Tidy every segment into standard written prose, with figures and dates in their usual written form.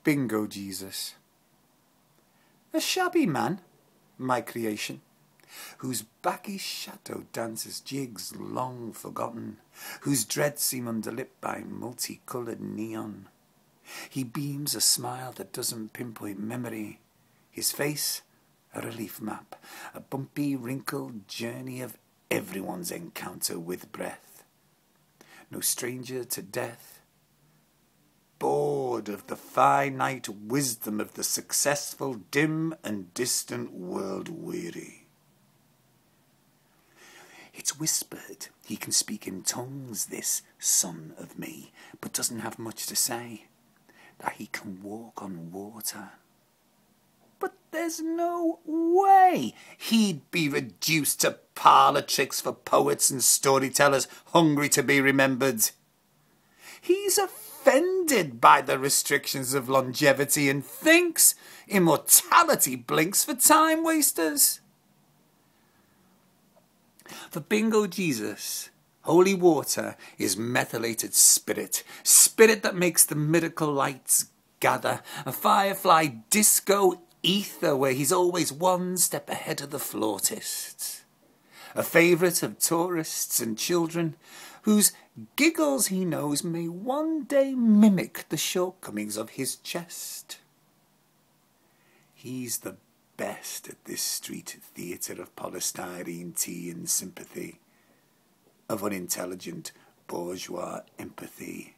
Bingo Jesus. A shabby man, my creation, whose baggy shadow dances jigs long forgotten, whose dreads seem underlit by multicoloured neon. He beams a smile that doesn't pinpoint memory. His face, a relief map, a bumpy, wrinkled journey of everyone's encounter with breath. No stranger to death, bored of the finite wisdom of the successful, dim and distant world weary. It's whispered he can speak in tongues, this son of me, but doesn't have much to say, that he can walk on water. But there's no way he'd be reduced to parlour tricks for poets and storytellers hungry to be remembered. He's offended by the restrictions of longevity and thinks immortality blinks for time wasters. For Bingo Jesus, holy water is methylated spirit, spirit that makes the miracle lights gather, a firefly disco ether where he's always one step ahead of the flautists, a favourite of tourists and children whose giggles he knows may one day mimic the shortcomings of his chest. He's the best at this street theatre of polystyrene tea and sympathy, of unintelligent bourgeois empathy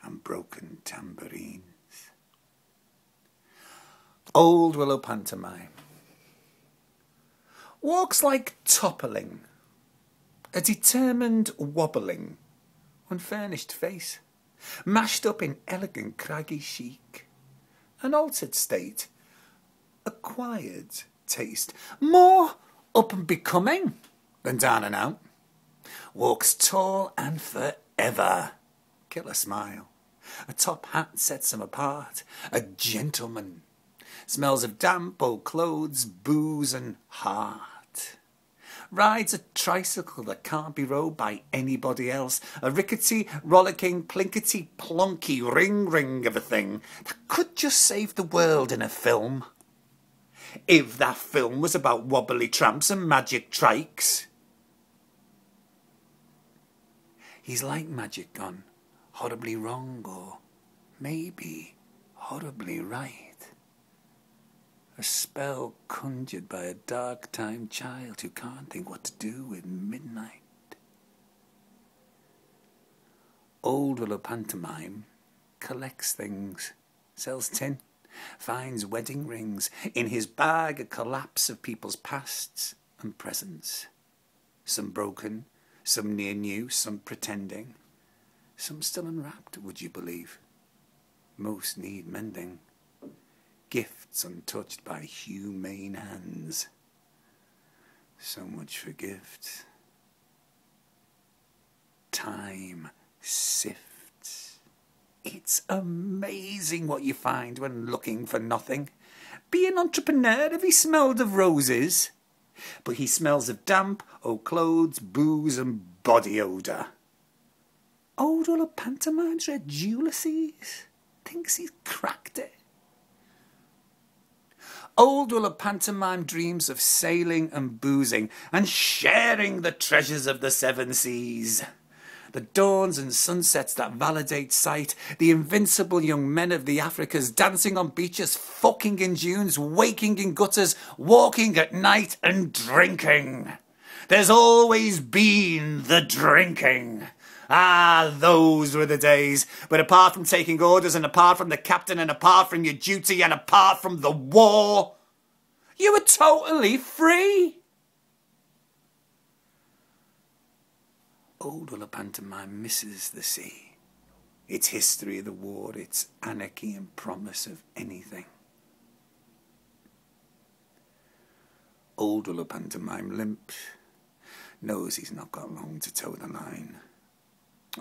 and broken tambourines. Old Willow Pantomime walks like toppling, a determined wobbling, unfurnished face, mashed up in elegant craggy chic, an altered state, acquired taste, more up and becoming than down and out, walks tall and forever, killer smile, a top hat sets him apart, a gentleman, smells of damp old clothes, booze and heart. Rides a tricycle that can't be rode by anybody else, a rickety, rollicking, plinkety-plonky ring of a thing that could just save the world in a film. If that film was about wobbly tramps and magic trikes. He's like magic gone horribly wrong, or maybe horribly right. A spell conjured by a dark-time child who can't think what to do at midnight. Old Willow Pantomime collects things, sells tin, finds wedding rings, in his bag a collapse of people's pasts and presents. Some broken, some near new, some pretending, some still unwrapped, would you believe? Most need mending. Gifts untouched by humane hands. So much for gifts. Time sifts. It's amazing what you find when looking for nothing. Be an entrepreneur if he smelled of roses. But he smells of damp, old clothes, booze and body odour. Old Willow Pantomime's read Ulysses. Thinks he's cracked it. Old Willow Pantomime dreams of sailing and boozing and sharing the treasures of the seven seas. The dawns and sunsets that validate sight, the invincible young men of the Africas dancing on beaches, fucking in dunes, waking in gutters, walking at night and drinking. There's always been the drinking. Ah, those were the days. But apart from taking orders and apart from the captain and apart from your duty and apart from the war, you were totally free. Old Willow Pantomime misses the sea, its history of the war, its anarchy and promise of anything. Old Willow Pantomime limps, knows he's not got long to toe the line.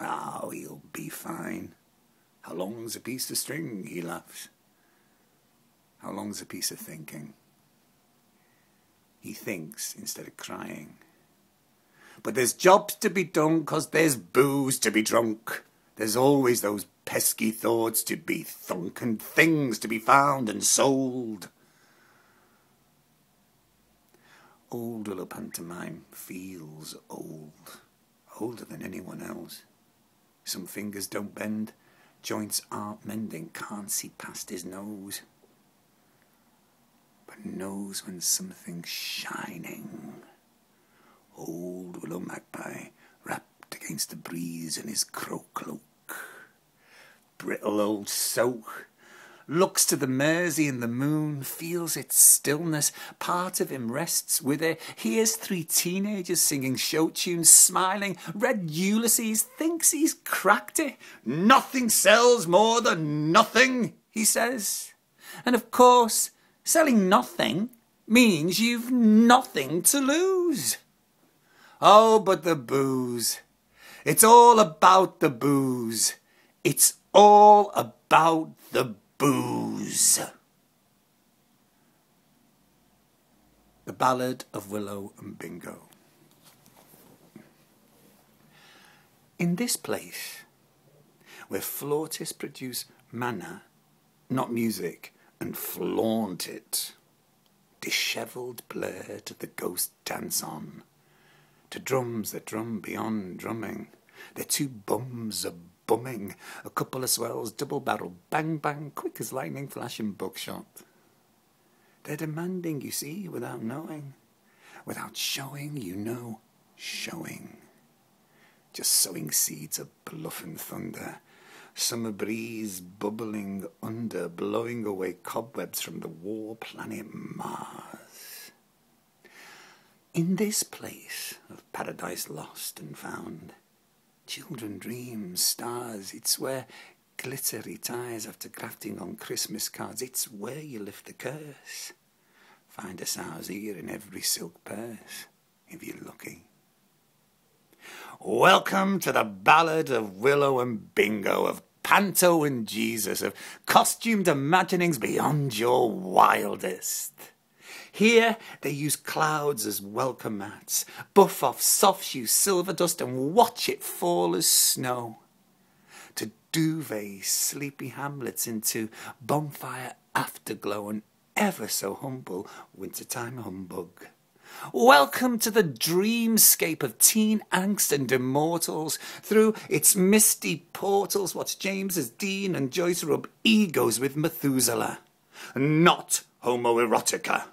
Oh, he'll be fine. How long's a piece of string, he laughs. How long's a piece of thinking? He thinks instead of crying. But there's jobs to be done 'cause there's booze to be drunk. There's always those pesky thoughts to be thunk and things to be found and sold. Old Willow Pantomime feels old, older than anyone else. Some fingers don't bend, joints aren't mending, can't see past his nose, but knows when something's shining. Old Willow Magpie, wrapped against the breeze in his crow cloak. Brittle old soak, looks to the Mersey and the moon, feels its stillness, part of him rests with it, hears 3 teenagers singing show tunes, smiling, read Ulysses, thinks he's cracked it. Nothing sells more than nothing, he says. And of course, selling nothing means you've nothing to lose. Oh, but the booze. It's all about the booze. It's all about the booze. The Ballad of Willow and Bingo. In this place, where flautists produce manna, not music, and flaunt it, dishevelled blur to the ghost dance on, to drums that drum beyond drumming, their 2 bums are bumming, a couple of swells, double barrel, bang bang, quick as lightning flash and buckshot. They're demanding, you see, without knowing, without showing, you know, showing. Just sowing seeds of bluff and thunder, summer breeze bubbling under, blowing away cobwebs from the war planet Mars. In this place of paradise lost and found, children dream stars. It's where glittery ties after grafting on Christmas cards. It's where you lift the curse. Find a sow's ear in every silk purse, if you're lucky. Welcome to the Ballad of Willow and Bingo, of Panto and Jesus, of costumed imaginings beyond your wildest. Here they use clouds as welcome mats, buff off soft shoe silver dust and watch it fall as snow. To duvet sleepy hamlets into bonfire afterglow and ever so humble wintertime humbug. Welcome to the dreamscape of teen angst and immortals. Through its misty portals watch James as Dean and Joyce rub egos with Methuselah. Not homoerotica.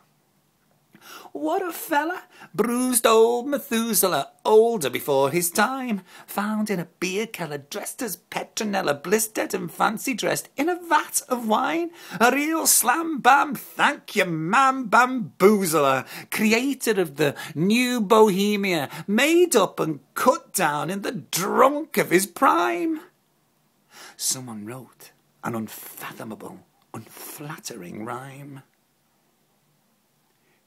What a fella! Bruised old Methuselah, older before his time, found in a beer cellar, dressed as Petronella, blistered and fancy dressed, in a vat of wine. A real slam bam, thank you ma'am, bamboozler, creator of the new Bohemia, made up and cut down in the drunk of his prime. Someone wrote an unfathomable, unflattering rhyme.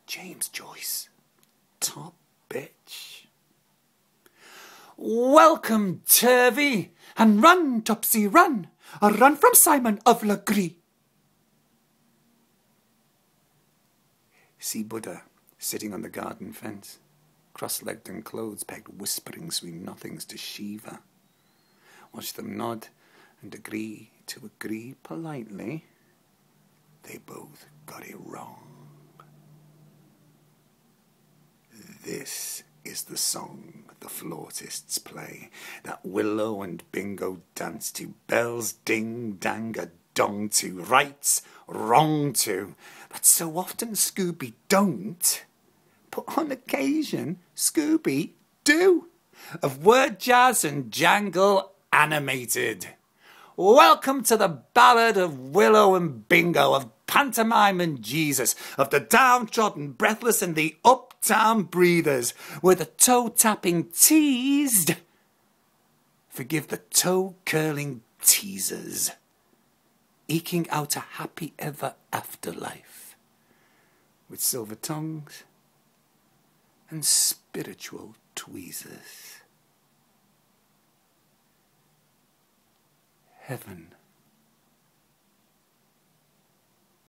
James Joyce, top bitch. Welcome, Turvey, and run, Topsy, run, a run from Simon of Legree. See Buddha sitting on the garden fence, cross-legged and clothes pegged, whispering sweet nothings to Shiva. Watch them nod and agree to agree politely. They both got it wrong. This is the song the flautists play, that Willow and Bingo dance to, bells ding dang a dong to, rights wrong to, but so often Scooby don't, but on occasion Scooby do, of word jazz and jangle animated. Welcome to the Ballad of Willow and Bingo, of Pantomime and Jesus, of the downtrodden breathless and the uptown breathers, where the toe-tapping teased forgive the toe-curling teasers, eking out a happy ever after life with silver tongues and spiritual tweezers. Heaven